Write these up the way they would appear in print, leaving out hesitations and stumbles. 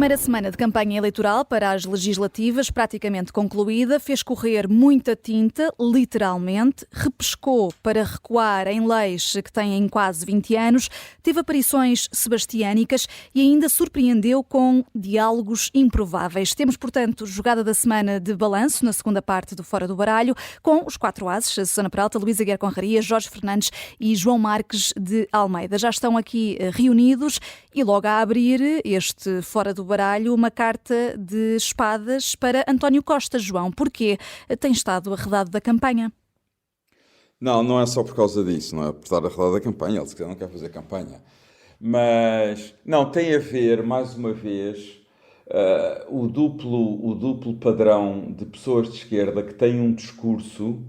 Primeira semana de campanha eleitoral para as legislativas, praticamente concluída, fez correr muita tinta, literalmente, repescou para recuar em leis que têm quase 20 anos, teve aparições sebastiânicas e ainda surpreendeu com diálogos improváveis. Temos, portanto, jogada da semana de balanço na segunda parte do Fora do Baralho, com os 4 ases, Susana Peralta, Luísa Guerra Conraria, Jorge Fernandes e João Marques de Almeida. Já estão aqui reunidos e logo a abrir este Fora do Baralho, uma carta de espadas para António Costa. João, porquê tem estado arredado da campanha? Não é só por causa disso, não é por estar arredado da campanha, ele se calhar não quer fazer campanha. Mas, não, tem a ver, mais uma vez, o duplo padrão de pessoas de esquerda que têm um discurso,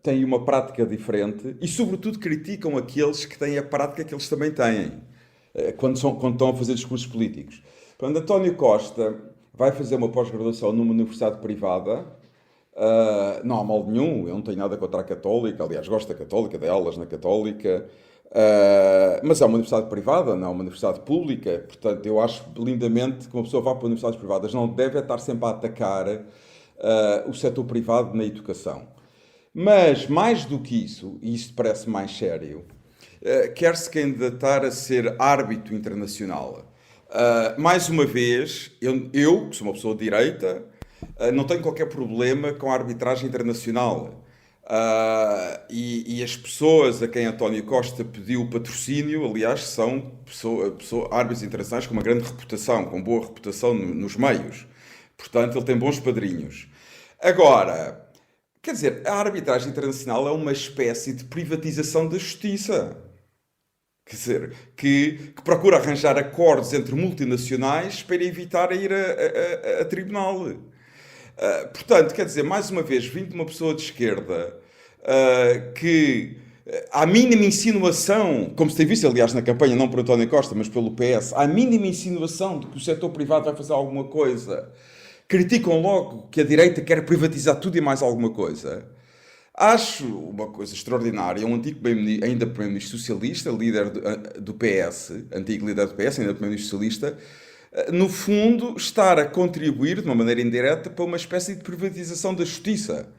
têm uma prática diferente e, sobretudo, criticam aqueles que têm a prática que eles também têm, quando estão a fazer discursos políticos. Quando António Costa vai fazer uma pós-graduação numa universidade privada, não há mal nenhum, eu não tenho nada contra a Católica, aliás, gosto da Católica, de aulas na Católica, mas é uma universidade privada, não é uma universidade pública, portanto, eu acho lindamente que uma pessoa vá para universidades privadas não deve estar sempre a atacar o setor privado na educação. Mas, mais do que isso, e isto parece mais sério, quer-se candidatar a ser árbitro internacional. Mais uma vez, eu, que sou uma pessoa de direita, não tenho qualquer problema com a arbitragem internacional. E as pessoas a quem António Costa pediu patrocínio, aliás, são árbitros internacionais com uma grande reputação, com boa reputação nos meios. Portanto, ele tem bons padrinhos. Agora, quer dizer, a arbitragem internacional é uma espécie de privatização da justiça. Quer dizer, que procura arranjar acordos entre multinacionais para evitar ir a tribunal. Portanto, quer dizer, mais uma vez, vindo de uma pessoa de esquerda que à mínima insinuação, como se tem visto, aliás, na campanha, não por António Costa, mas pelo PS, à mínima insinuação de que o setor privado vai fazer alguma coisa, criticam logo que a direita quer privatizar tudo e mais alguma coisa. Acho uma coisa extraordinária, um antigo ainda primeiro-ministro socialista, líder do PS, antigo líder do PS, ainda primeiro-ministro socialista, no fundo, estar a contribuir de uma maneira indireta para uma espécie de privatização da justiça.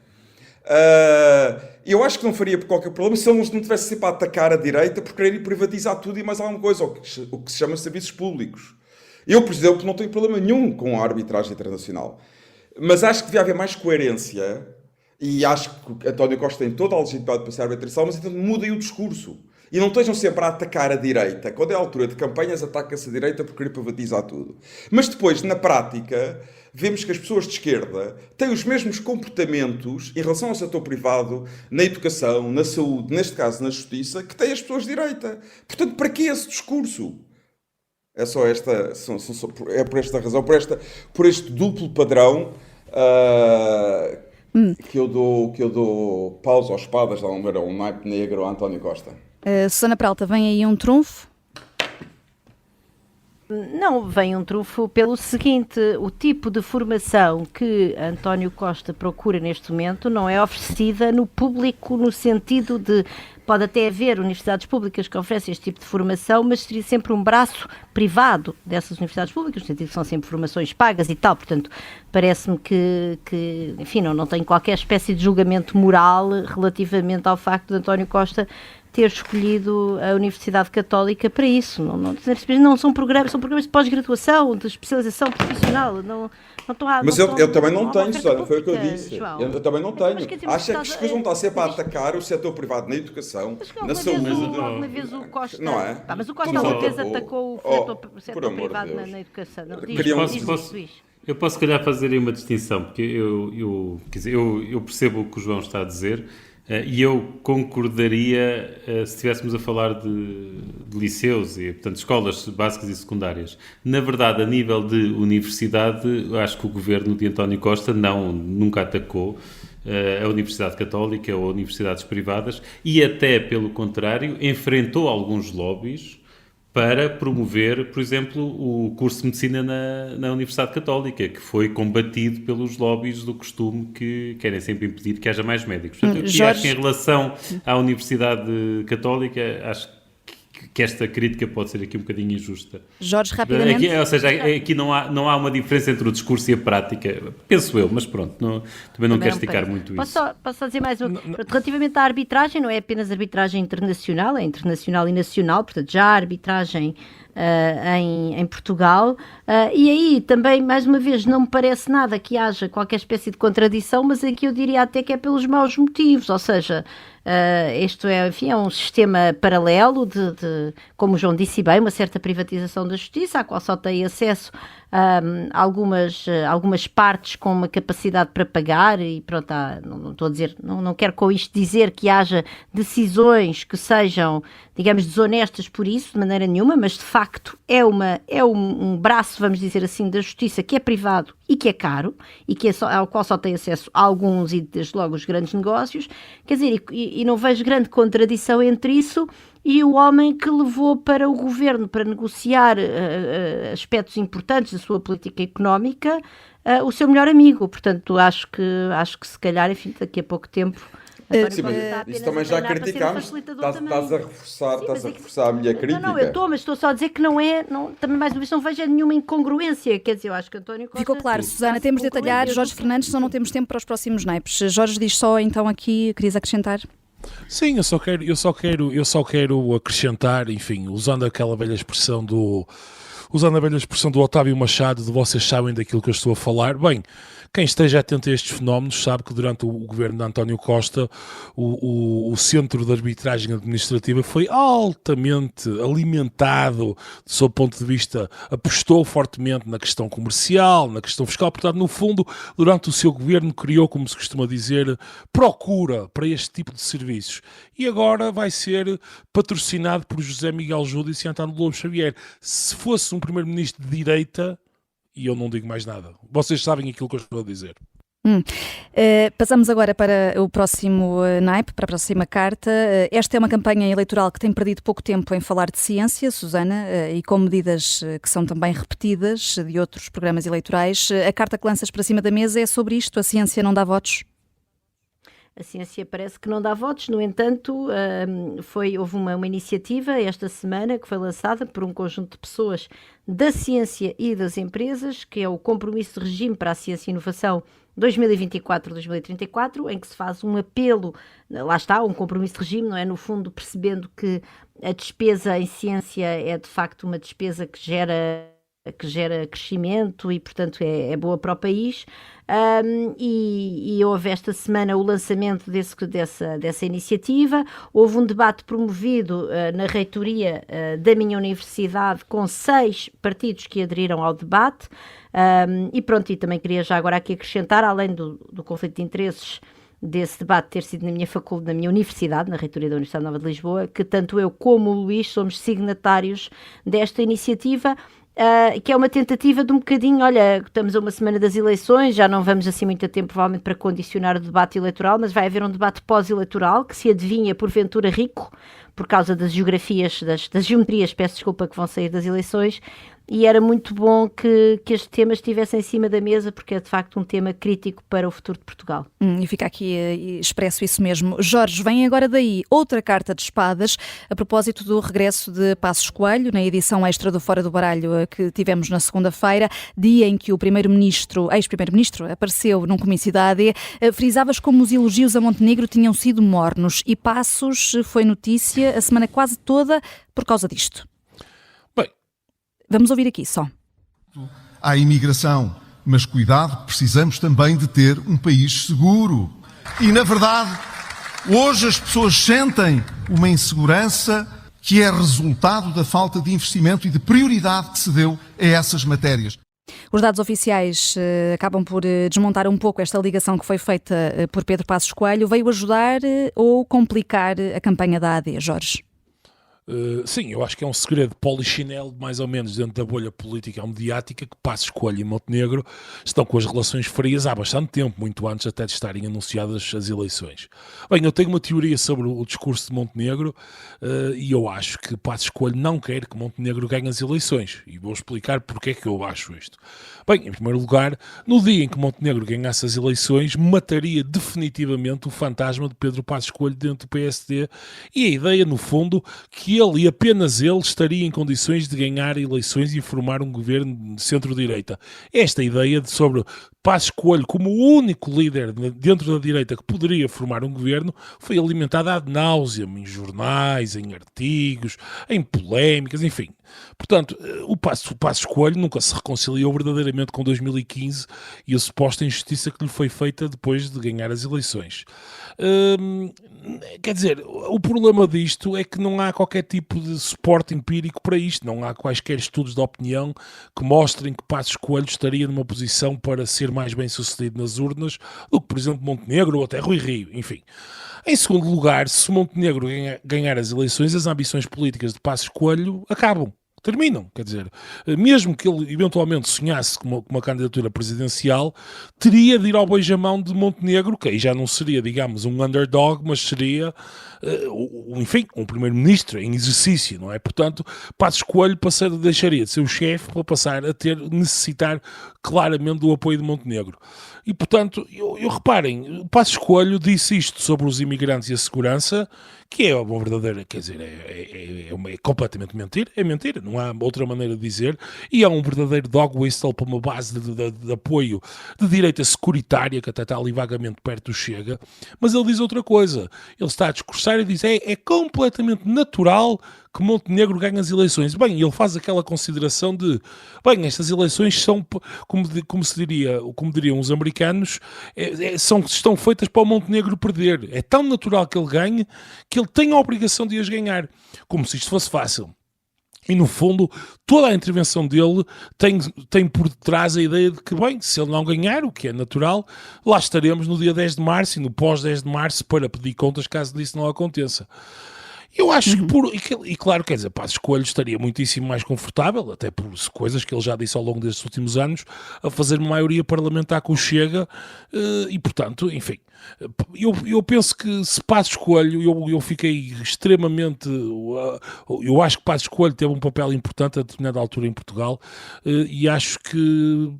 Eu acho que não faria qualquer problema se ele não tivesse sempre a atacar a direita por querer privatizar tudo e mais alguma coisa, o que se chama serviços públicos. Eu, por exemplo, não tenho problema nenhum com a arbitragem internacional, mas acho que devia haver mais coerência. E acho que António Costa tem toda a legitimidade para ser árbitro internacional, mas então mudem o discurso. E não estejam sempre a atacar a direita. Quando é a altura de campanhas, ataca-se a direita por querer privatizar tudo. Mas depois, na prática, vemos que as pessoas de esquerda têm os mesmos comportamentos em relação ao setor privado, na educação, na saúde, neste caso na justiça, que têm as pessoas de direita. Portanto, para que esse discurso? É só esta... É por esta razão, por este duplo padrão... Que eu dou paus aos espadas, dá um naipe negro a António Costa. Susana Peralta, vem aí um trunfo? Não, vem um trunfo pelo seguinte: o tipo de formação que António Costa procura neste momento não é oferecida no público, no sentido de, pode até haver universidades públicas que oferecem este tipo de formação, mas seria sempre um braço privado dessas universidades públicas, no sentido que são sempre formações pagas e tal. Portanto, parece-me que enfim, não tenho qualquer espécie de julgamento moral relativamente ao facto de António Costa ter escolhido a Universidade Católica para isso. Não são programas de pós-graduação, de especialização profissional. Não estão a... Mas eu também não tenho, Susana, foi o que eu pública, disse. João. Eu também não tenho. Mas quer dizer, Acha que as pessoas vão estar sempre a atacar o setor privado na educação, na saúde? Alguma vez o Costa... Não é? Mas o Costa alguma vez atacou o setor privado na educação. Eu posso, se calhar, fazer aí uma distinção, porque eu percebo o que o João está a dizer, e eu concordaria se estivéssemos a falar de liceus e, portanto, escolas básicas e secundárias. Na verdade, a nível de universidade, acho que o governo de António Costa nunca atacou a Universidade Católica ou universidades privadas e até, pelo contrário, enfrentou alguns lobbies para promover, por exemplo, o curso de Medicina na Universidade Católica, que foi combatido pelos lobbies do costume que querem sempre impedir que haja mais médicos. Portanto, eu acho que em relação à Universidade Católica, acho que esta crítica pode ser aqui um bocadinho injusta. Jorge, rapidamente. Ou seja, aqui não há uma diferença entre o discurso e a prática, penso eu, mas pronto, também não quero esticar muito isso. Posso só dizer mais um? Relativamente à arbitragem, não é apenas arbitragem internacional, é internacional e nacional, portanto já há arbitragem em Portugal, e aí também, mais uma vez, não me parece nada que haja qualquer espécie de contradição, mas aqui eu diria até que é pelos maus motivos, ou seja, isto é, enfim, é um sistema paralelo de, como o João disse bem, uma certa privatização da justiça, à qual só tem acesso algumas partes com uma capacidade para pagar e pronto, não estou a dizer, não quero com isto dizer que haja decisões que sejam, digamos, desonestas por isso, de maneira nenhuma, mas de facto é um braço, vamos dizer assim, da justiça que é privado e que é caro e que ao qual só tem acesso a alguns e desde logo os grandes negócios, quer dizer, e não vejo grande contradição entre isso e o homem que levou para o governo para negociar aspectos importantes da sua política económica, o seu melhor amigo. Portanto, acho que se calhar, enfim, daqui a pouco tempo... Sim, mas isso também já criticámos. Estás a reforçar a minha crítica. Não, eu mas estou só a dizer que também mais uma vez não vejo nenhuma incongruência. Quer dizer, eu acho que António Costa... Ficou claro, Susana, temos de detalhar. Jorge Fernandes, senão não temos tempo para os próximos naipes. Jorge, diz só então aqui, querias acrescentar? Sim, eu só quero acrescentar, enfim, usando aquela velha expressão do Otávio Machado, de vocês sabem daquilo que eu estou a falar. Bem, quem esteja atento a estes fenómenos sabe que durante o governo de António Costa o Centro de Arbitragem Administrativa foi altamente alimentado, do seu ponto de vista, apostou fortemente na questão comercial, na questão fiscal, portanto, no fundo, durante o seu governo criou, como se costuma dizer, procura para este tipo de serviços. E agora vai ser patrocinado por José Miguel Júdice e António Lobo Xavier. Se fosse um primeiro-ministro de direita, e eu não digo mais nada. Vocês sabem aquilo que eu estou a dizer. Passamos agora para o próximo naipe, para a próxima carta. Esta é uma campanha eleitoral que tem perdido pouco tempo em falar de ciência, Susana, e com medidas que são também repetidas de outros programas eleitorais. A carta que lanças para cima da mesa é sobre isto: a ciência não dá votos? A ciência parece que não dá votos, no entanto, houve uma iniciativa esta semana que foi lançada por um conjunto de pessoas da ciência e das empresas, que é o Compromisso de Regime para a Ciência e Inovação 2024-2034, em que se faz um apelo, lá está, um compromisso de regime, não é? No fundo, percebendo que a despesa em ciência é de facto uma despesa que gera crescimento e, portanto, é boa para o país. E houve esta semana o lançamento dessa iniciativa. Houve um debate promovido na reitoria da minha universidade com 6 partidos que aderiram ao debate. E pronto, e também queria já agora aqui acrescentar, além do conflito de interesses desse debate ter sido na minha universidade, na reitoria da Universidade Nova de Lisboa, que tanto eu como o Luís somos signatários desta iniciativa, que é uma tentativa de um bocadinho, olha, estamos a uma semana das eleições, já não vamos assim muito a tempo provavelmente para condicionar o debate eleitoral, mas vai haver um debate pós-eleitoral que se adivinha porventura rico, por causa das geografias, das geometrias, peço desculpa, que vão sair das eleições, e era muito bom que este tema estivesse em cima da mesa, porque é de facto um tema crítico para o futuro de Portugal. E fica aqui expresso isso mesmo. Jorge, vem agora daí outra carta de espadas a propósito do regresso de Passos Coelho, na edição extra do Fora do Baralho que tivemos na segunda-feira, dia em que o ex-primeiro-ministro, apareceu num comício da AD. Frisavas como os elogios a Montenegro tinham sido mornos e Passos foi notícia a semana quase toda por causa disto. Vamos ouvir aqui só. Há imigração, mas cuidado, precisamos também de ter um país seguro. E, na verdade, hoje as pessoas sentem uma insegurança que é resultado da falta de investimento e de prioridade que se deu a essas matérias. Os dados oficiais acabam por desmontar um pouco esta ligação que foi feita por Pedro Passos Coelho. Veio ajudar ou complicar a campanha da AD, Jorge? Sim, eu acho que é um segredo polichinelo, mais ou menos, dentro da bolha política ou mediática, que Passos Coelho e Montenegro estão com as relações frias há bastante tempo, muito antes até de estarem anunciadas as eleições. Bem, eu tenho uma teoria sobre o discurso de Montenegro e eu acho que Passos Coelho não quer que Montenegro ganhe as eleições. E vou explicar porque é que eu acho isto. Bem, em primeiro lugar, no dia em que Montenegro ganhasse as eleições, mataria definitivamente o fantasma de Pedro Passos Coelho dentro do PSD e a ideia, no fundo, que ele e apenas ele estaria em condições de ganhar eleições e formar um governo de centro-direita. Esta ideia sobre Passos Coelho como o único líder dentro da direita que poderia formar um governo foi alimentada ad nauseam em jornais, em artigos, em polémicas, enfim. Portanto, o Passos Coelho nunca se reconciliou verdadeiramente com 2015 e a suposta injustiça que lhe foi feita depois de ganhar as eleições. Quer dizer, o problema disto é que não há qualquer tipo de suporte empírico para isto, não há quaisquer estudos de opinião que mostrem que Passos Coelho estaria numa posição para ser mais bem sucedido nas urnas do que, por exemplo, Montenegro ou até Rui Rio, enfim. Em segundo lugar, se Montenegro ganhar as eleições, as ambições políticas de Passos Coelho acabam. Terminam, quer dizer, mesmo que ele eventualmente sonhasse com uma candidatura presidencial, teria de ir ao beijamão de Montenegro, que aí já não seria, digamos, um underdog, mas seria, enfim, um primeiro-ministro em exercício, não é? Portanto, Passos Coelho deixaria de ser o chefe para passar a necessitar claramente do apoio de Montenegro. E, portanto, reparem, Passos Coelho disse isto sobre os imigrantes e a segurança, que é uma verdadeira, quer dizer, é completamente mentira, é mentira, não há outra maneira de dizer, e é um verdadeiro dog whistle para uma base de apoio de direita securitária, que até está ali vagamente perto do Chega, mas ele diz outra coisa, ele está a discursar e diz, é completamente natural que Montenegro ganhe as eleições. Bem, ele faz aquela consideração de, bem, estas eleições são, como diriam os americanos, estão feitas para o Montenegro perder. É tão natural que ele ganhe que ele tem a obrigação de as ganhar, como se isto fosse fácil. E, no fundo, toda a intervenção dele tem por detrás a ideia de que, bem, se ele não ganhar, o que é natural, lá estaremos no dia 10 de março e no pós-10 de março para pedir contas caso disso não aconteça. Eu acho que, claro, quer dizer, Passos Coelho estaria muitíssimo mais confortável, até por coisas que ele já disse ao longo destes últimos anos, a fazer uma maioria parlamentar com o Chega, e, portanto, enfim, eu penso que se Passos Coelho, eu fiquei extremamente, eu acho que Passos Coelho teve um papel importante a determinada altura em Portugal, e acho que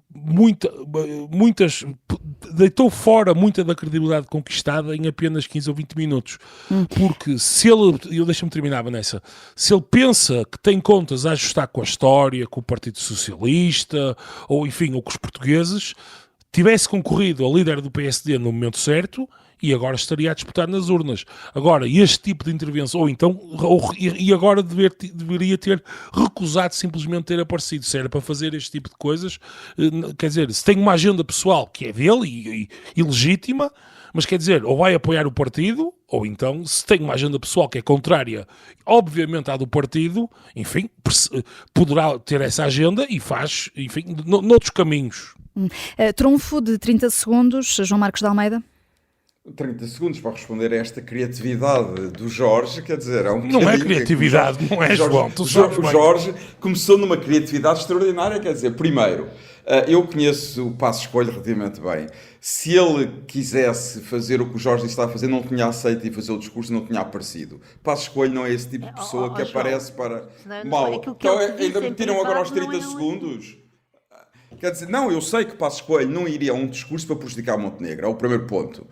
deitou fora muita da credibilidade conquistada em apenas 15 ou 20 minutos, porque se ele, deixa-me terminar, Vanessa, se ele pensa que tem contas a ajustar com a história, com o Partido Socialista, ou enfim, ou com os portugueses, tivesse concorrido ao líder do PSD no momento certo, e agora estaria a disputar nas urnas. Agora, este tipo de intervenção, e agora deveria ter recusado simplesmente ter aparecido. Se era para fazer este tipo de coisas, quer dizer, se tem uma agenda pessoal que é dele e legítima, mas quer dizer, ou vai apoiar o partido, ou então, se tem uma agenda pessoal que é contrária, obviamente, à do partido, enfim, poderá ter essa agenda e faz, enfim, noutros caminhos. Trunfo de 30 segundos, João Marcos de Almeida. 30 segundos para responder a esta criatividade do Jorge, quer dizer, é um não é criatividade, não é, João? O Jorge começou numa criatividade extraordinária, quer dizer, primeiro, eu conheço o Passos Coelho relativamente bem. Se ele quisesse fazer o que o Jorge está a fazer, não tinha aceito e fazer o discurso, não tinha aparecido. Passos Coelho não é esse tipo de pessoa que aparece para... Mal. Então, ainda me tiram agora aos 30 segundos... Quer dizer, não, eu sei que Passos Coelho não iria a um discurso para prejudicar Montenegro, é o primeiro ponto.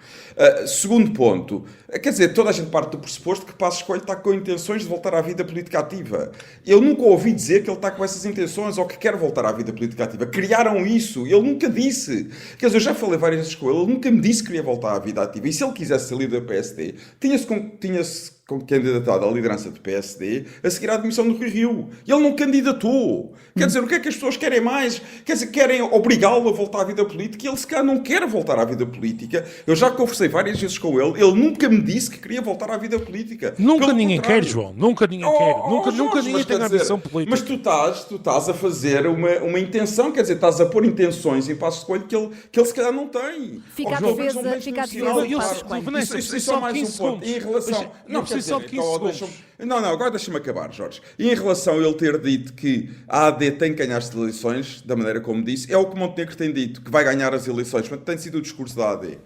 Segundo ponto, quer dizer, toda a gente parte do pressuposto que Passos Coelho está com intenções de voltar à vida política ativa. Eu nunca ouvi dizer que ele está com essas intenções ou que quer voltar à vida política ativa. Criaram isso, ele nunca disse. Quer dizer, eu já falei várias vezes com ele, ele nunca me disse que queria voltar à vida ativa. E se ele quisesse ser líder do PSD, tinha-se candidatado à liderança do PSD a seguir à admissão do Rui Rio. E ele não candidatou. Quer dizer, o que é que as pessoas querem mais? Quer dizer, querem obrigá-lo a voltar à vida política e ele se calhar não quer voltar à vida política. Eu já conversei várias vezes com ele nunca me disse que queria voltar à vida política. Nunca Pelo ninguém contrário. Quer, João. Nunca ninguém quer. Nunca ninguém tem a ambição política. Mas tu estás a fazer uma intenção, quer dizer, estás a pôr intenções em Passos Coelho que ele se calhar não tem. Fica a defesa de Passos Coelho. Isso é só mais um ponto. Em relação... Só de 15 segundos. Não, agora deixa-me acabar, Jorge. E em relação a ele ter dito que a AD tem que ganhar as eleições, da maneira como disse, é o que Montenegro tem dito, que vai ganhar as eleições. Portanto, tem sido o discurso da AD.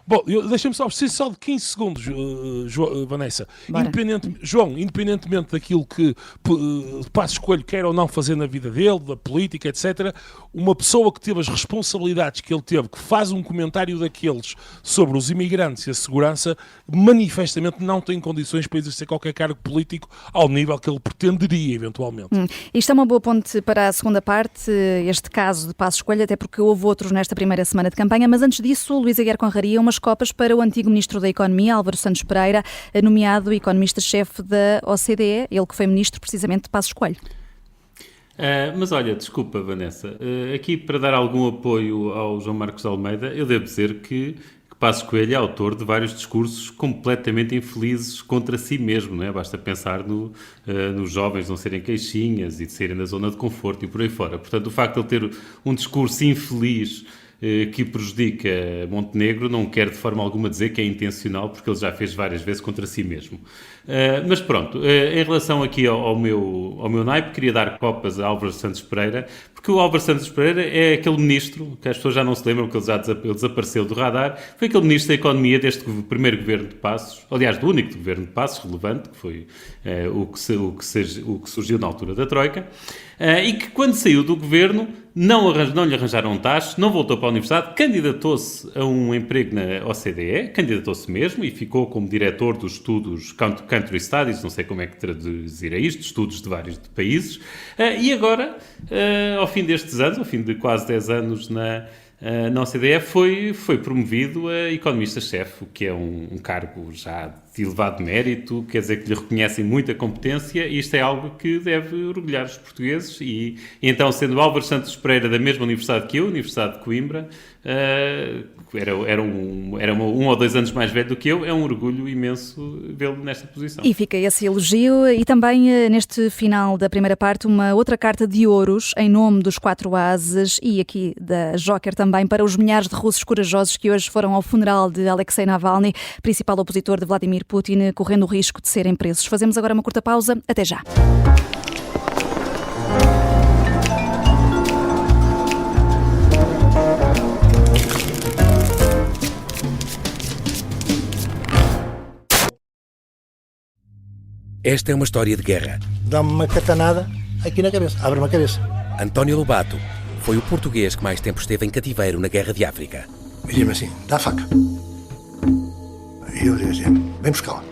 Bom, deixa-me só, preciso só de 15 segundos, Vanessa. Bora. João, independentemente daquilo que Passos Coelho quer ou não fazer na vida dele, da política, etc., uma pessoa que teve as responsabilidades que ele teve, que faz um comentário daqueles sobre os imigrantes e a segurança, manifestamente não tem condições para exercer qualquer cargo político ao nível que ele pretenderia, eventualmente. Isto é uma boa ponte para a segunda parte, este caso de Passos Coelho, até porque houve outros nesta primeira semana de campanha, mas antes disso, Luís Aguiar Conraria, umas copas para o antigo Ministro da Economia, Álvaro Santos Pereira, nomeado economista-chefe da OCDE, ele que foi Ministro precisamente de Passos Coelho. Mas olha, desculpa, Vanessa, aqui para dar algum apoio ao João Marcos de Almeida, eu devo dizer que Passos Coelho é autor de vários discursos completamente infelizes contra si mesmo, não é? Basta pensar nos jovens não serem queixinhas e de saírem da zona de conforto e por aí fora. Portanto, o facto de ele ter um discurso infeliz que prejudica Montenegro não quer de forma alguma dizer que é intencional, porque ele já fez várias vezes contra si mesmo. Mas pronto, em relação aqui ao meu naipe, queria dar copas a Álvaro Santos Pereira, porque o Álvaro Santos Pereira é aquele ministro, que as pessoas já não se lembram, que ele desapareceu do radar, foi aquele ministro da Economia deste primeiro governo de Passos, aliás, do único governo de Passos relevante, que foi o que surgiu na altura da Troika, e que quando saiu do governo não lhe arranjaram taxas, não voltou para a universidade, candidatou-se a um emprego na OCDE, candidatou-se mesmo e ficou como diretor dos estudos Country Studies, não sei como é que traduzir isto, estudos de vários países, e agora, ao fim destes anos, ao fim de quase 10 anos na OCDE, foi promovido a economista-chefe, o que é um cargo já de elevado mérito, quer dizer que lhe reconhecem muita competência, e isto é algo que deve orgulhar os portugueses, e então, sendo Álvaro Santos Pereira da mesma universidade que eu, Universidade de Coimbra, era um ou 2 anos mais velho do que eu, é um orgulho imenso vê-lo nesta posição. E fica esse elogio e também neste final da primeira parte uma outra carta de ouros em nome dos 4 ases e aqui da Joker também para os milhares de russos corajosos que hoje foram ao funeral de Alexei Navalny, principal opositor de Vladimir Putin, correndo o risco de serem presos. Fazemos agora uma curta pausa. Até já. Esta é uma história de guerra. Dá-me uma catanada aqui na cabeça, abre-me a cabeça. António Lobato foi o português que mais tempo esteve em cativeiro na Guerra de África. Dizia-me assim, dá a faca. E eu dizia assim, vem buscá-la.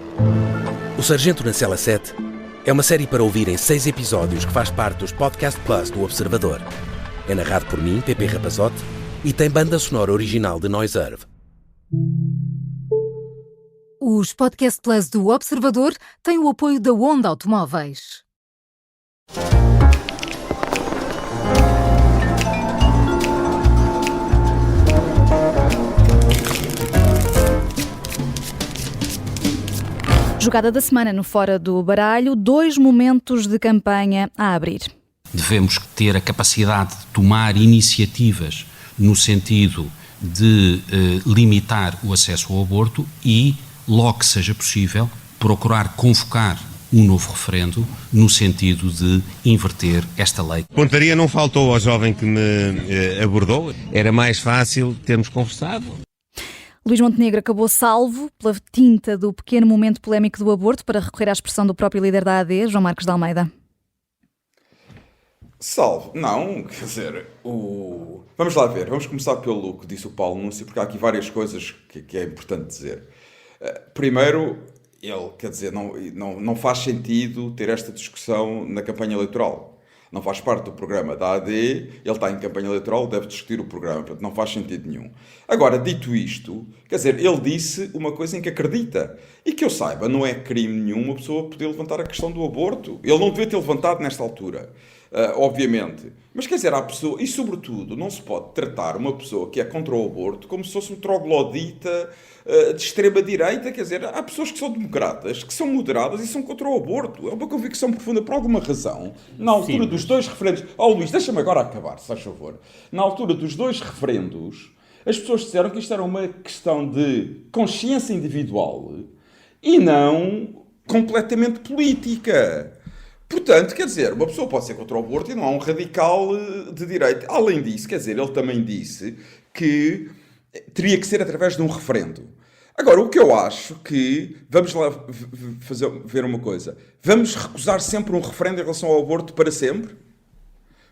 O Sargento na Cela 7 é uma série para ouvir em 6 episódios que faz parte dos Podcast Plus do Observador. É narrado por mim, Pepe Rapazote, e tem banda sonora original de Noiserve. Os Podcast Plus do Observador têm o apoio da Onda Automóveis. Jogada da semana no Fora do Baralho, 2 momentos de campanha a abrir. Devemos ter a capacidade de tomar iniciativas no sentido de limitar o acesso ao aborto e, logo que seja possível, procurar convocar um novo referendo no sentido de inverter esta lei. Pontaria não faltou ao jovem que me abordou. Era mais fácil termos conversado. Luís Montenegro acabou salvo pela tinta do pequeno momento polémico do aborto, para recorrer à expressão do próprio líder da AD, João Marcos de Almeida. Salvo? Não, quer dizer, vamos lá ver, vamos começar pelo que disse o Paulo Núncio, porque há aqui várias coisas que é importante dizer. Primeiro, ele, quer dizer, não faz sentido ter esta discussão na campanha eleitoral. Não faz parte do programa da AD, ele está em campanha eleitoral, deve discutir o programa, portanto não faz sentido nenhum. Agora, dito isto, quer dizer, ele disse uma coisa em que acredita, e que eu saiba, não é crime nenhum uma pessoa poder levantar a questão do aborto. Ele não devia ter levantado nesta altura, obviamente. Mas quer dizer, há pessoa, e sobretudo, não se pode tratar uma pessoa que é contra o aborto como se fosse um troglodita de extrema-direita. Quer dizer, há pessoas que são democratas, que são moderadas e são contra o aborto. É uma convicção profunda, por alguma razão. Na altura dos 2 referendos... Luís, deixa-me agora acabar, se faz favor. Na altura dos 2 referendos, as pessoas disseram que isto era uma questão de consciência individual e não completamente política. Portanto, quer dizer, uma pessoa pode ser contra o aborto e não há um radical de direita. Além disso, quer dizer, ele também disse que teria que ser através de um referendo. Agora, o que eu acho que... Vamos lá ver uma coisa. Vamos recusar sempre um referendo em relação ao aborto para sempre?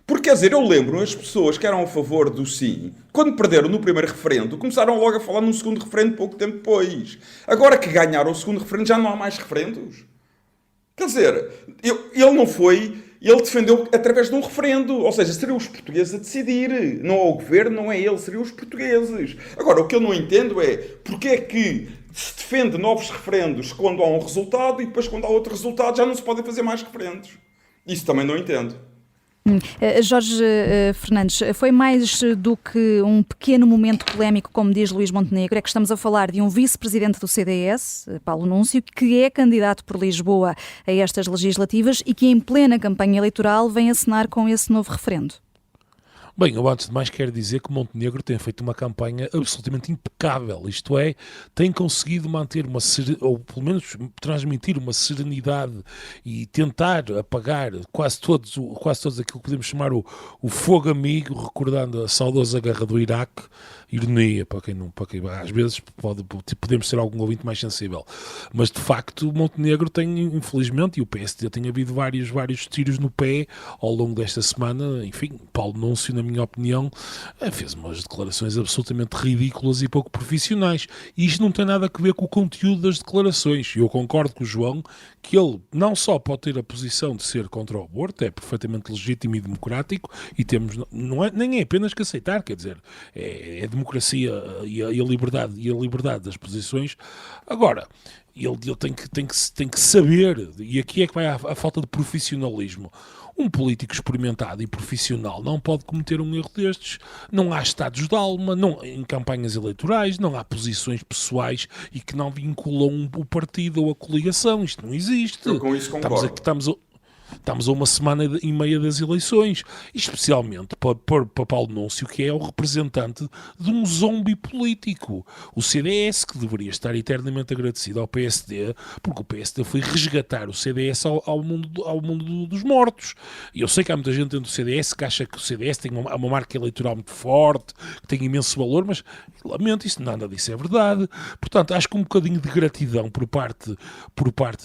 Porque, quer dizer, eu lembro as pessoas que eram a favor do sim, quando perderam no primeiro referendo, começaram logo a falar num segundo referendo pouco tempo depois. Agora que ganharam o segundo referendo, já não há mais referendos. Quer dizer, ele não foi... Ele defendeu através de um referendo, ou seja, seriam os portugueses a decidir. Não é o governo, não é ele, seriam os portugueses. Agora, o que eu não entendo é porque é que se defende novos referendos quando há um resultado e depois quando há outro resultado já não se podem fazer mais referendos. Isso também não entendo. Jorge Fernandes, foi mais do que um pequeno momento polémico, como diz Luís Montenegro, é que estamos a falar de um vice-presidente do CDS, Paulo Núncio, que é candidato por Lisboa a estas legislativas e que em plena campanha eleitoral vem assinar com esse novo referendo. Bem, eu antes de mais quero dizer que Montenegro tem feito uma campanha absolutamente impecável, isto é, tem conseguido manter ou pelo menos transmitir uma serenidade e tentar apagar quase todos aquilo que podemos chamar o fogo amigo, recordando a saudosa guerra do Iraque, ironia, para quem às vezes podemos ter algum ouvinte mais sensível, mas de facto Montenegro tem, infelizmente, e o PSD tem havido vários tiros no pé ao longo desta semana. Enfim, Paulo Núncio, na minha opinião, fez umas declarações absolutamente ridículas e pouco profissionais, e isto não tem nada a ver com o conteúdo das declarações. Eu concordo com o João que ele não só pode ter a posição de ser contra o aborto, é perfeitamente legítimo e democrático, e temos, nem é apenas que aceitar, quer dizer, é democracia e a liberdade das posições. Agora, ele tem que saber, e aqui é que vai a falta de profissionalismo. Um político experimentado e profissional não pode cometer um erro destes. Não há estados de alma, em campanhas eleitorais, não há posições pessoais e que não vinculam o partido ou a coligação. Isto não existe. Eu com isso concordo. Estamos a uma semana e meia das eleições, especialmente para Paulo Núncio, que é o representante de um zombi político. O CDS, que deveria estar eternamente agradecido ao PSD, porque o PSD foi resgatar o CDS ao mundo dos mortos. E eu sei que há muita gente dentro do CDS que acha que o CDS tem uma marca eleitoral muito forte, que tem imenso valor, mas lamento, nada disso é verdade. Portanto, acho que um bocadinho de gratidão por parte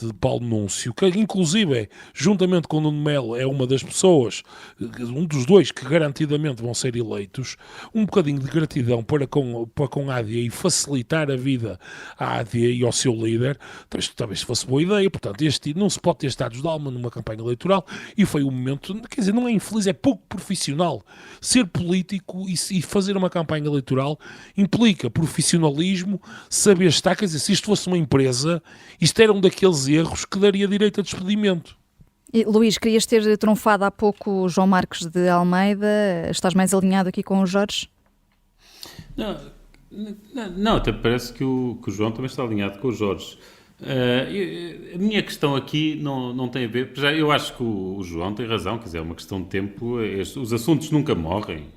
de Paulo Núncio, que inclusive juntamente com o Nuno Melo é uma das pessoas, um dos dois que garantidamente vão ser eleitos, um bocadinho de gratidão para com a AD e facilitar a vida à AD e ao seu líder, talvez fosse boa ideia. Portanto, não se pode ter estados de alma numa campanha eleitoral, e foi um momento, quer dizer, não é infeliz, é pouco profissional. Ser político e fazer uma campanha eleitoral implica profissionalismo, saber estar, quer dizer, se isto fosse uma empresa, isto era um daqueles erros que daria direito a despedimento. Luís, querias ter trunfado há pouco o João Marcos de Almeida. Estás mais alinhado aqui com o Jorge? Não, até parece que o João também está alinhado com o Jorge. A minha questão aqui não tem a ver... Já, eu acho que o João tem razão, quer dizer, é uma questão de tempo. Os assuntos nunca morrem.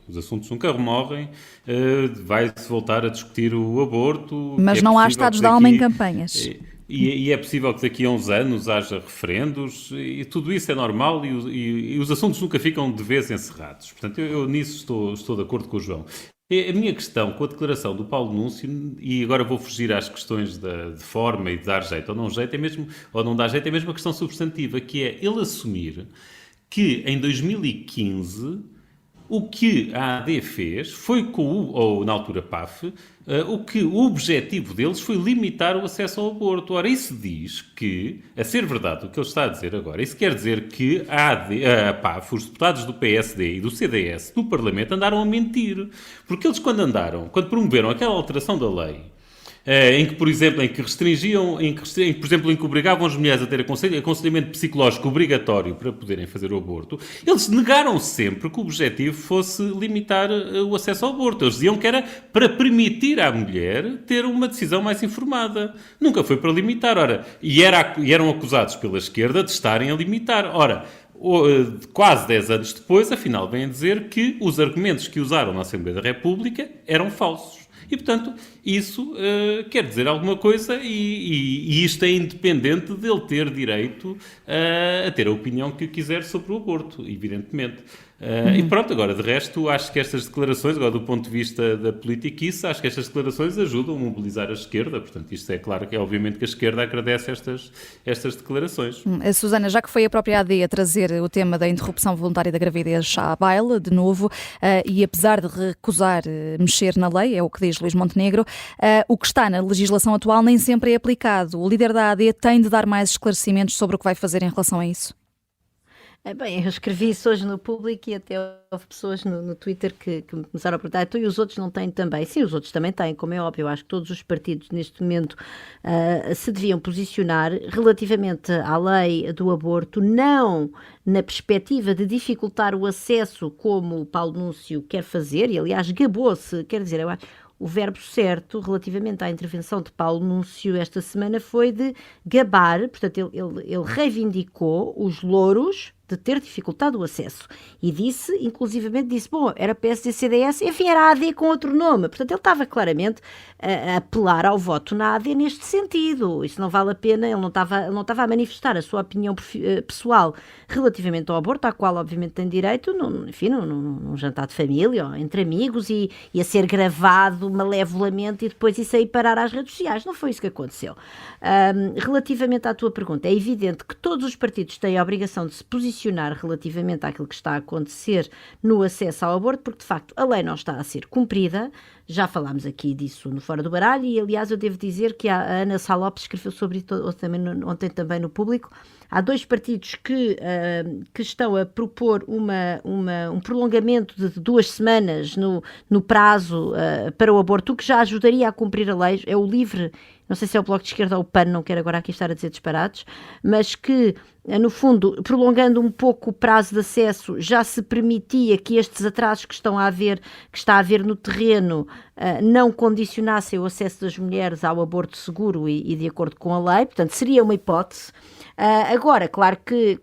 Vai-se voltar a discutir o aborto. Mas não há estados de alma em campanhas. E é possível que daqui a uns anos haja referendos, e tudo isso é normal, e os assuntos nunca ficam de vez encerrados. Portanto, eu nisso estou de acordo com o João. A minha questão com a declaração do Paulo Núncio, e agora vou fugir às questões de forma e de dar jeito ou não jeito, ou não dar jeito, é mesmo a questão substantiva, que é ele assumir que em 2015 o que a AD fez foi ou na altura PAF, o objetivo deles foi limitar o acesso ao aborto. Ora, isso diz que, a ser verdade o que ele está a dizer agora, isso quer dizer que a PAF, os deputados do PSD e do CDS no Parlamento andaram a mentir. Porque eles quando promoveram aquela alteração da lei, em que, por exemplo, restringiam, por exemplo, em que obrigavam as mulheres a ter aconselhamento psicológico obrigatório para poderem fazer o aborto, eles negaram sempre que o objetivo fosse limitar o acesso ao aborto. Eles diziam que era para permitir à mulher ter uma decisão mais informada. Nunca foi para limitar. Ora, e eram acusados pela esquerda de estarem a limitar. Ora, quase 10 anos depois, afinal, vêm dizer que os argumentos que usaram na Assembleia da República eram falsos. E, portanto, isso quer dizer alguma coisa, e isto é independente dele ter direito a ter a opinião que quiser sobre o aborto, evidentemente. E pronto, agora, de resto, acho que estas declarações, agora do ponto de vista da politiquice, acho que estas declarações ajudam a mobilizar a esquerda. Portanto, isto é claro que é obviamente que a esquerda agradece estas declarações. Susana, já que foi a própria AD a trazer o tema da interrupção voluntária da gravidez à baila, de novo, e apesar de recusar mexer na lei, é o que diz Luís Montenegro, o que está na legislação atual nem sempre é aplicado. O líder da AD tem de dar mais esclarecimentos sobre o que vai fazer em relação a isso? Bem, eu escrevi isso hoje no Público e até houve pessoas no Twitter que me começaram a perguntar, então e os outros não têm também? Sim, os outros também têm, como é óbvio. Eu acho que todos os partidos neste momento se deviam posicionar relativamente à lei do aborto, não na perspectiva de dificultar o acesso como o Paulo Núncio quer fazer, e aliás gabou-se, quer dizer, eu acho... O verbo certo, relativamente à intervenção de Paulo Núncio esta semana, foi de gabar, portanto, ele reivindicou os louros de ter dificultado o acesso. E disse, inclusivamente, bom, era PSD-CDS, enfim, era a AD com outro nome. Portanto, ele estava claramente a apelar ao voto na AD neste sentido. Isso não vale a pena, ele não estava a manifestar a sua opinião pessoal relativamente ao aborto, à qual, obviamente, tem direito, num jantar de família, ou entre amigos, e a ser gravado malevolamente e depois isso aí parar às redes sociais. Não foi isso que aconteceu. Relativamente à tua pergunta, é evidente que todos os partidos têm a obrigação de se posicionar relativamente àquilo que está a acontecer no acesso ao aborto, porque de facto a lei não está a ser cumprida. Já falámos aqui disso no Fora do Baralho e aliás eu devo dizer que a Ana Sá Lopes escreveu sobre isso ontem também no Público. Há dois partidos que estão a propor um prolongamento de 2 semanas no prazo para o aborto, o que já ajudaria a cumprir a lei. É o LIVRE, não sei se é o Bloco de Esquerda ou o PAN, não quero agora aqui estar a dizer disparates, mas que, no fundo, prolongando um pouco o prazo de acesso, já se permitia que estes atrasos que está a haver no terreno não condicionassem o acesso das mulheres ao aborto seguro e de acordo com a lei, portanto, seria uma hipótese. Agora, claro que,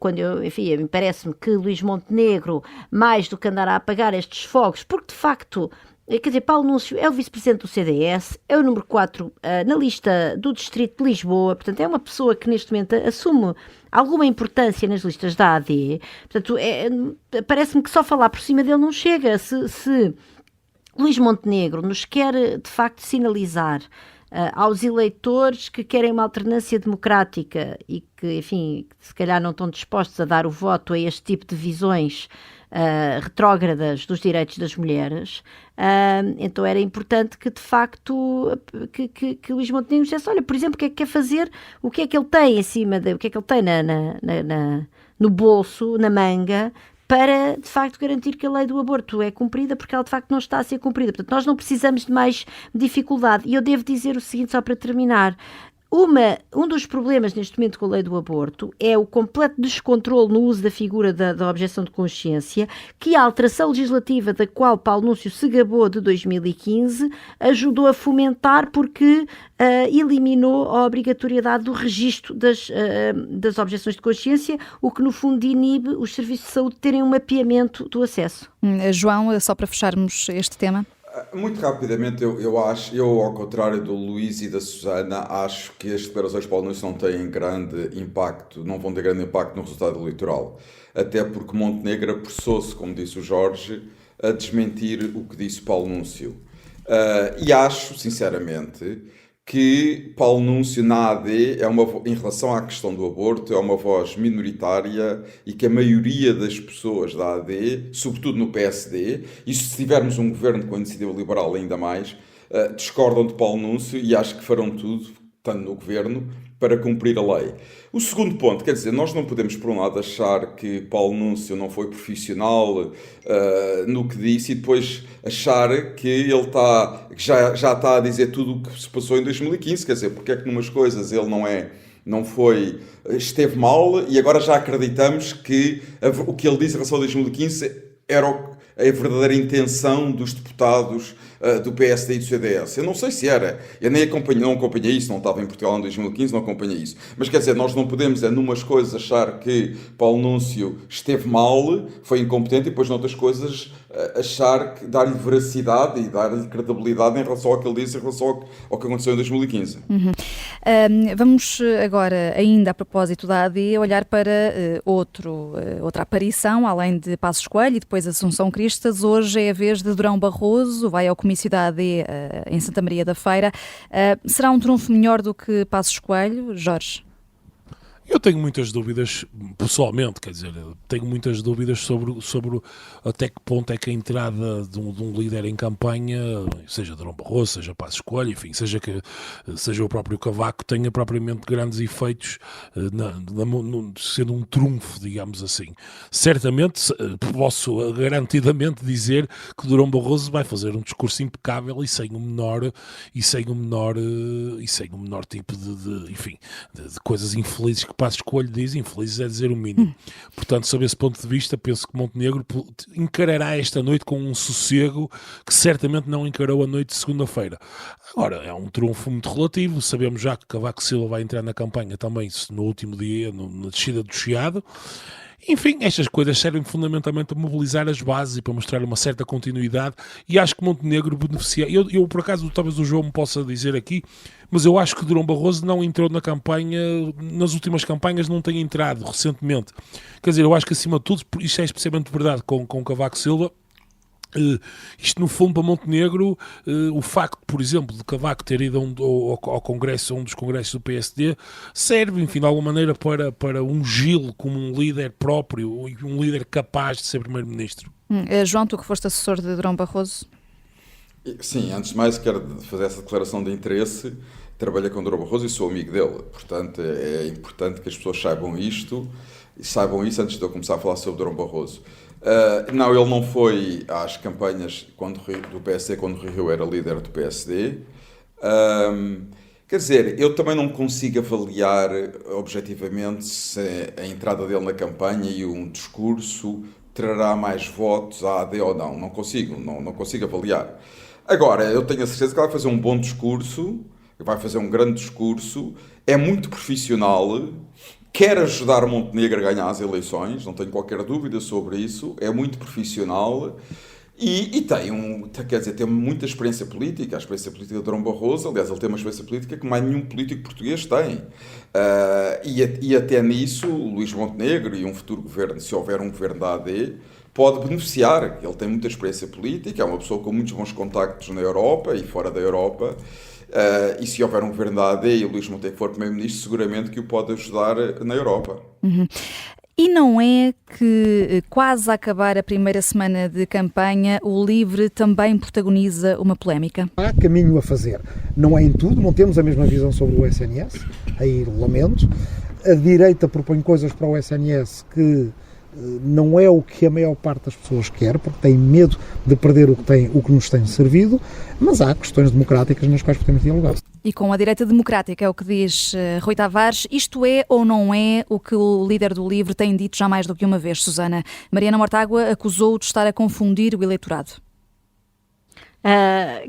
me parece-me que Luís Montenegro, mais do que andar a apagar estes fogos, porque de facto, quer dizer, Paulo Núncio é o vice-presidente do CDS, é o número 4 na lista do Distrito de Lisboa, portanto é uma pessoa que neste momento assume alguma importância nas listas da AD, portanto parece-me que só falar por cima dele não chega. Se Luís Montenegro nos quer de facto sinalizar aos eleitores que querem uma alternância democrática e que, enfim, se calhar não estão dispostos a dar o voto a este tipo de visões retrógradas dos direitos das mulheres, então era importante que de facto que Luís Montenegro dissesse, olha, por exemplo, o que é que quer fazer, o que é que ele tem em cima, o que é que ele tem no bolso, na manga, para, de facto, garantir que a lei do aborto é cumprida, porque ela, de facto, não está a ser cumprida. Portanto, nós não precisamos de mais dificuldade. E eu devo dizer o seguinte, só para terminar. Um dos problemas neste momento com a lei do aborto é o completo descontrole no uso da figura da objeção de consciência, que a alteração legislativa da qual Paulo Núncio se gabou de 2015 ajudou a fomentar, porque eliminou a obrigatoriedade do registro das objeções de consciência, o que no fundo inibe os serviços de saúde de terem um mapeamento do acesso. João, só para fecharmos este tema. Muito rapidamente, eu ao contrário do Luís e da Susana, acho que as declarações de Paulo Núncio não têm grande impacto, não vão ter grande impacto no resultado eleitoral. Até porque Montenegro apressou-se, como disse o Jorge, a desmentir o que disse Paulo Núncio. E acho, sinceramente, que Paulo Núncio na AD, em relação à questão do aborto, é uma voz minoritária e que a maioria das pessoas da AD, sobretudo no PSD, e se tivermos um governo com a iniciativa liberal ainda mais, discordam de Paulo Núncio e acho que farão tudo, tanto no governo, para cumprir a lei. O segundo ponto, quer dizer, nós não podemos, por um lado, achar que Paulo Núncio não foi profissional no que disse e depois achar que ele já está a dizer tudo o que se passou em 2015, quer dizer, porque é que numas coisas ele esteve mal e agora já acreditamos que o que ele disse em relação a 2015 era a verdadeira intenção dos deputados do PSD e do CDS. Eu não sei se era, eu não acompanhei isso, não estava em Portugal em 2015, não acompanhei isso. Mas quer dizer, nós não podemos, numas coisas, achar que Paulo Núncio esteve mal, foi incompetente, e depois noutras coisas achar que dar-lhe veracidade e dar-lhe credibilidade em relação ao que ele disse, em relação ao que aconteceu em 2015. Vamos agora, ainda a propósito da AD, olhar para outra aparição, além de Passos Coelho e depois Assunção Cristas. Hoje é a vez de Durão Barroso, vai ao comício da AD em Santa Maria da Feira. Será um trunfo melhor do que Passos Coelho, Jorge? Eu tenho muitas dúvidas, pessoalmente, quer dizer, tenho muitas dúvidas sobre até que ponto é que a entrada de um líder em campanha, seja Durão Barroso, seja Passos Coelho, enfim, seja o próprio Cavaco, tenha propriamente grandes efeitos, sendo um trunfo, digamos assim. Certamente posso garantidamente dizer que Durão Barroso vai fazer um discurso impecável e sem o menor tipo de coisas infelizes que Passos Coelho diz, infelizes é dizer o mínimo. Portanto, sob esse ponto de vista, penso que Montenegro encarará esta noite com um sossego que certamente não encarou a noite de segunda-feira. Agora, é um trunfo muito relativo, sabemos já que Cavaco Silva vai entrar na campanha também no último dia, na descida do Chiado. Enfim, estas coisas servem fundamentalmente a mobilizar as bases e para mostrar uma certa continuidade, e acho que Montenegro beneficia. Eu por acaso, talvez o João me possa dizer aqui, mas eu acho que Durão Barroso não entrou na campanha, nas últimas campanhas não tem entrado recentemente. Quer dizer, eu acho que acima de tudo, isto é especialmente verdade com Cavaco Silva, isto no fundo para Montenegro, o facto, por exemplo, de Cavaco ter ido ao Congresso, a um dos congressos do PSD, serve, enfim, de alguma maneira para ungí-lo como um líder próprio e um líder capaz de ser primeiro-ministro. João, tu que foste assessor de Durão Barroso? Sim, antes de mais quero fazer essa declaração de interesse. Trabalhei com Durão Barroso e sou amigo dele, portanto é importante que as pessoas saibam isto antes de eu começar a falar sobre Durão Barroso. Não, ele não foi às campanhas do PSD quando Rui Rio era líder do PSD. Quer dizer, eu também não consigo avaliar objetivamente se a entrada dele na campanha e um discurso trará mais votos à AD ou não. Não consigo avaliar. Agora, eu tenho a certeza que ele vai fazer um bom discurso, vai fazer um grande discurso, é muito profissional, quer ajudar Montenegro a ganhar as eleições, não tenho qualquer dúvida sobre isso, é muito profissional e tem muita experiência política, a experiência política de Durão Barroso, aliás, ele tem uma experiência política que mais nenhum político português tem. E até nisso, o Luís Montenegro e um futuro governo, se houver um governo da AD, pode beneficiar. Ele tem muita experiência política, é uma pessoa com muitos bons contactos na Europa e fora da Europa. E se houver um governo da AD e o Luís Montenegro for primeiro-ministro, seguramente que o pode ajudar na Europa. E não é que, quase a acabar a primeira semana de campanha, o LIVRE também protagoniza uma polémica? Há caminho a fazer. Não é em tudo, não temos a mesma visão sobre o SNS, aí lamento. A direita propõe coisas para o SNS que não é o que a maior parte das pessoas quer, porque tem medo de perder o que nos tem servido, mas há questões democráticas nas quais podemos dialogar. E com a direita democrática, é o que diz Rui Tavares, isto é ou não é o que o líder do LIVRE tem dito já mais do que uma vez, Susana? Mariana Mortágua acusou-o de estar a confundir o eleitorado.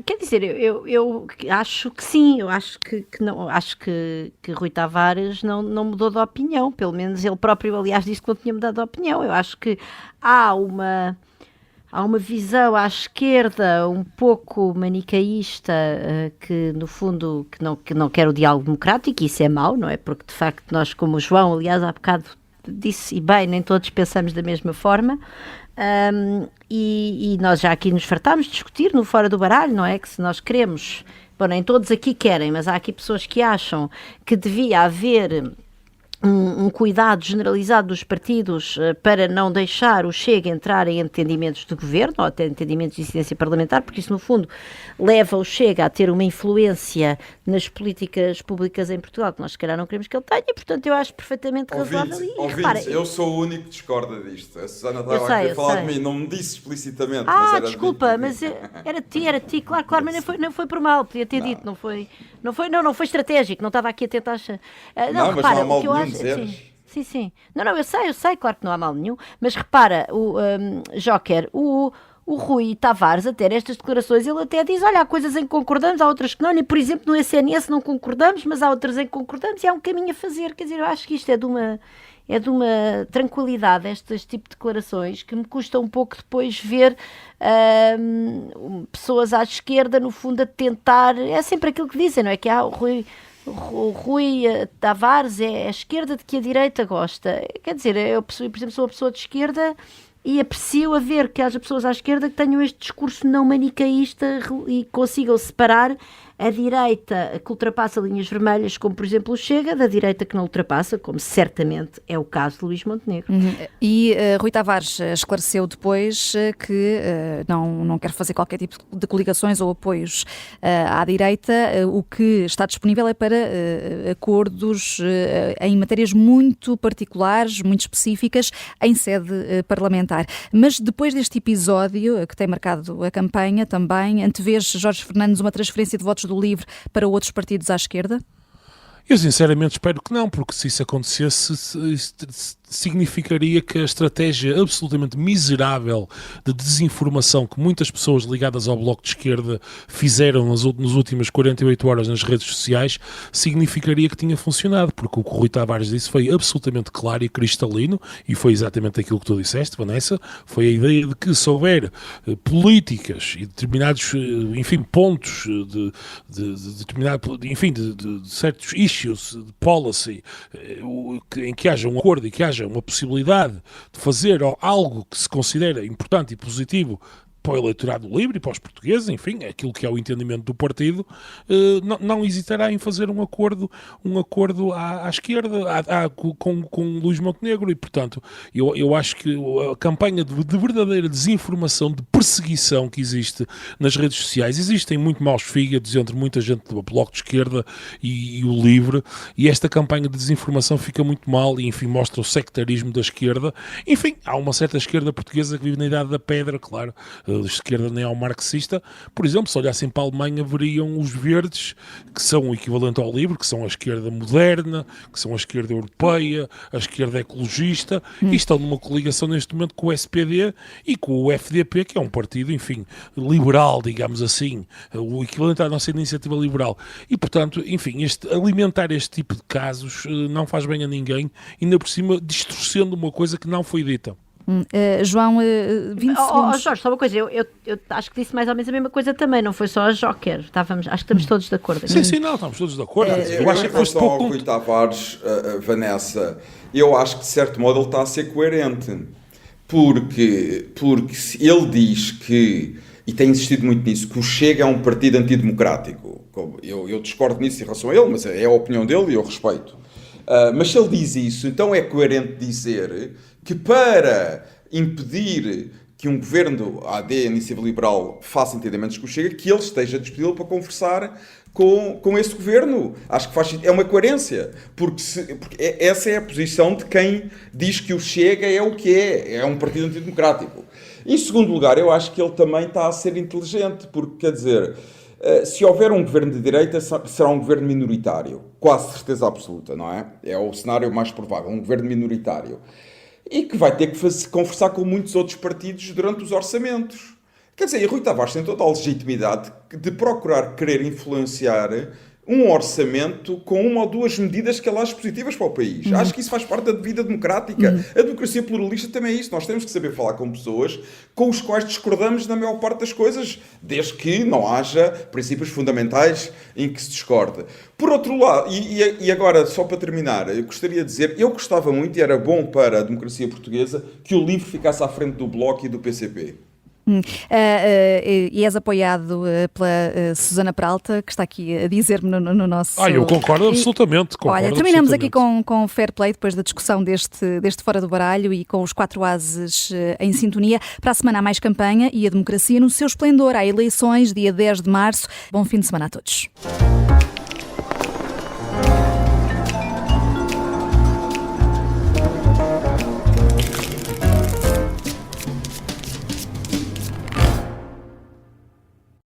Quer dizer, eu acho que sim, eu acho que não, acho que Rui Tavares não mudou de opinião, pelo menos ele próprio, aliás, disse que não tinha mudado de opinião. Eu acho que há uma visão à esquerda um pouco manicaísta que, no fundo, que não quer o diálogo democrático, e isso é mau, não é? Porque, de facto, nós, como o João, aliás, há bocado disse, e bem, nem todos pensamos da mesma forma. E nós já aqui nos fartámos de discutir no Fora do Baralho, não é? Que se nós queremos, bom, nem todos aqui querem, mas há aqui pessoas que acham que devia haver um cuidado generalizado dos partidos para não deixar o Chega entrar em entendimentos de governo ou até entendimentos de incidência parlamentar, porque isso no fundo leva o Chega a ter uma influência nas políticas públicas em Portugal que nós se calhar não queremos que ele tenha, e portanto eu acho perfeitamente razoável. Ouvintes, eu sou o único que discorda disto. A Susana estava aqui a falar de mim, não me disse explicitamente. Mas desculpa, mas era ti, claro, mas não foi por mal, podia ter dito, não foi estratégico, não estava aqui a tentar achar. Não, mas não há mal nenhum dizer. Sim. Não, eu sei, claro que não há mal nenhum, mas repara, Joker, o Rui Tavares, até nestas declarações, ele até diz, olha, há coisas em que concordamos, há outras que não, e por exemplo no SNS não concordamos, mas há outras em que concordamos e há um caminho a fazer. Quer dizer, eu acho que isto é de uma tranquilidade, este tipo de declarações, que me custa um pouco depois ver pessoas à esquerda, no fundo, a tentar, é sempre aquilo que dizem, não é? Que o Rui o Rui Tavares é a esquerda de que a direita gosta. Quer dizer, eu, por exemplo, sou uma pessoa de esquerda e aprecio a ver que haja pessoas à esquerda que tenham este discurso não manicaísta e consigam separar a direita que ultrapassa linhas vermelhas, como por exemplo o Chega, da direita que não ultrapassa, como certamente é o caso de Luís Montenegro. E Rui Tavares esclareceu depois que não quer fazer qualquer tipo de coligações ou apoios à direita. O que está disponível é para acordos em matérias muito particulares, muito específicas, em sede parlamentar. Mas depois deste episódio, que tem marcado a campanha também, antevês, Jorge Fernandes, uma transferência de votos do LIVRE para outros partidos à esquerda? Eu sinceramente espero que não, porque se isso acontecesse, significaria que a estratégia absolutamente miserável de desinformação que muitas pessoas ligadas ao Bloco de Esquerda fizeram nas últimas 48 horas nas redes sociais, significaria que tinha funcionado, porque o que o Rui Tavares disse foi absolutamente claro e cristalino, e foi exatamente aquilo que tu disseste, Vanessa, foi a ideia de que se houver políticas e determinados, enfim, pontos de certos issues de policy em que haja um acordo e que haja uma possibilidade de fazer algo que se considera importante e positivo para o eleitorado livre e para os portugueses, enfim, aquilo que é o entendimento do partido, não hesitará em fazer um acordo à esquerda, com Luís Montenegro, e portanto eu acho que a campanha de verdadeira desinformação, de perseguição que existe nas redes sociais, existem muito maus fígados entre muita gente do Bloco de Esquerda e o LIVRE, e esta campanha de desinformação fica muito mal e, enfim, mostra o sectarismo da esquerda. Enfim, há uma certa esquerda portuguesa que vive na Idade da Pedra, claro, de esquerda neomarxista. Por exemplo, se olhassem para a Alemanha, veriam os verdes, que são o equivalente ao LIVRE, que são a esquerda moderna, que são a esquerda europeia, a esquerda ecologista, e estão numa coligação neste momento com o SPD e com o FDP, que é um partido, enfim, liberal, digamos assim, o equivalente à nossa iniciativa liberal. E, portanto, enfim, alimentar este tipo de casos não faz bem a ninguém, ainda por cima distorcendo uma coisa que não foi dita. João, 20 segundos. Jorge, só uma coisa, eu acho que disse mais ou menos a mesma coisa também, não foi só a Joker, acho que estamos todos de acordo aqui. Sim, estamos todos de acordo. Eu acho que foste pouco... ao Rui Tavares, Vanessa, eu acho que de certo modo ele está a ser coerente, porque ele diz que, e tem insistido muito nisso, que o Chega é um partido antidemocrático. Eu discordo nisso em relação a ele, mas é a opinião dele e eu respeito. Mas se ele diz isso, então é coerente dizer que para impedir que um governo AD, Iniciativa Liberal, faça entendimentos com o Chega, que ele esteja disponível para conversar com esse governo. Acho que é uma coerência, porque essa é a posição de quem diz que o Chega é o que é um partido antidemocrático. Em segundo lugar, eu acho que ele também está a ser inteligente, porque, quer dizer, se houver um governo de direita, será um governo minoritário, quase certeza absoluta, não é? É o cenário mais provável, um governo minoritário. E que vai ter que conversar com muitos outros partidos durante os orçamentos. Quer dizer, e Rui Tavares tem toda a legitimidade de procurar querer influenciar um orçamento com uma ou duas medidas que ele acha positivas para o país. Acho que isso faz parte da vida democrática. A democracia pluralista também é isso. Nós temos que saber falar com pessoas com os quais discordamos na maior parte das coisas, desde que não haja princípios fundamentais em que se discorde. Por outro lado, e agora, só para terminar, eu gostaria de dizer, eu gostava muito, e era bom para a democracia portuguesa, que o LIVRE ficasse à frente do Bloco e do PCP. E és apoiado pela Susana Peralta, que está aqui a dizer-me no nosso... Eu concordo absolutamente. Olha, terminamos aqui com fair play, depois da discussão deste Fora do Baralho e com os 4 ases em sintonia. Para a semana há mais campanha e a democracia no seu esplendor. Há eleições, dia 10 de março. Bom fim de semana a todos.